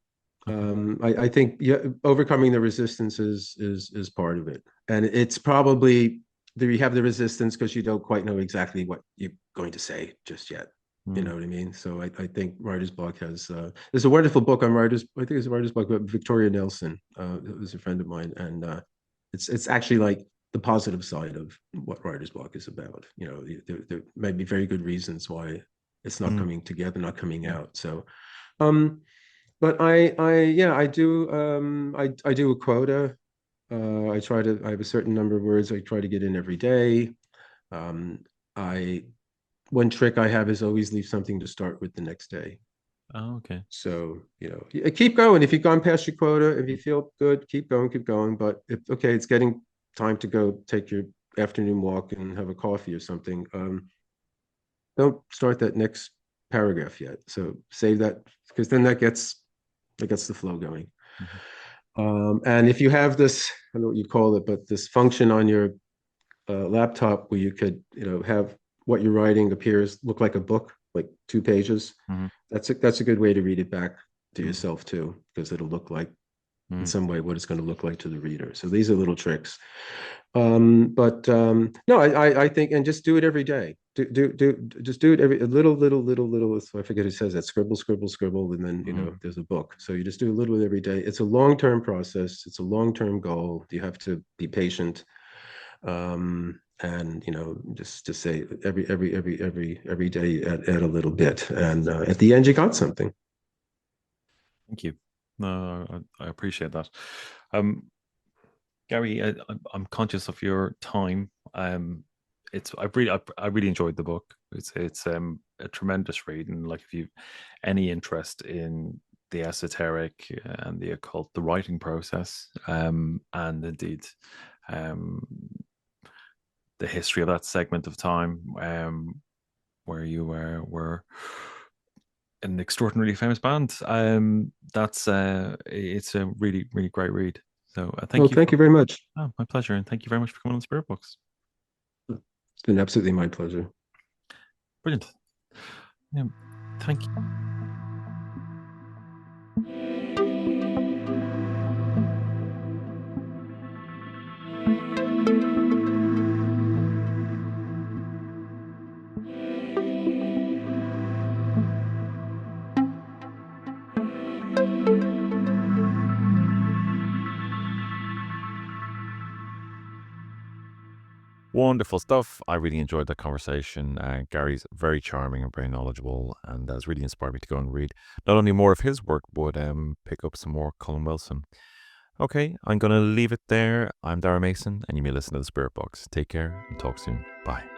I think overcoming the resistance is part of it, and it's probably you have the resistance because you don't quite know exactly what you're going to say just yet. You know what I mean? So I think writer's block has there's a wonderful book on writers. I think it's a writer's block about Victoria Nelson, who's a friend of mine, and it's actually like the positive side of what writer's block is about. There may be very good reasons why it's not coming together, not coming out. So, but I do a quota. I have a certain number of words I try to get in every day. One trick I have is always leave something to start with the next day. Oh, okay. So, keep going. If you've gone past your quota, if you feel good, keep going. But it's getting time to go take your afternoon walk and have a coffee or something. Don't start that next paragraph yet. So save that, because then that gets the flow going. And if you have this, I don't know what you call it, but this function on your laptop where you could, have what you're writing look like a book, like 2 pages. That's a good way to read it back to yourself too, because it'll look like in some way what it's going to look like to the reader. So these are little tricks. No, I think, and just do it every day. Just do it every little. So I forget who says that. Scribble, and then there's a book. So you just do a little bit every day. It's a long-term process. It's a long-term goal. You have to be patient. And just to say every day add a little bit, and at the end you got something. Thank you. No, I appreciate that. Gary, I'm conscious of your time. I really enjoyed the book. It's a tremendous read, and like, if you any interest in the esoteric and the occult, the writing process, and indeed the history of that segment of time, where you were an extraordinarily famous band, it's a really, really great read. So thank you very much. Oh, my pleasure, and thank you very much for coming on Spirit Books. It's been absolutely my pleasure. Brilliant. Yeah, thank you. Wonderful stuff. I really enjoyed that conversation. Gary's very charming and very knowledgeable, and has really inspired me to go and read not only more of his work, but pick up some more Colin Wilson. Okay, I'm going to leave it there. I'm Dara Mason, and you may listen to The Spirit Box. Take care and talk soon. Bye.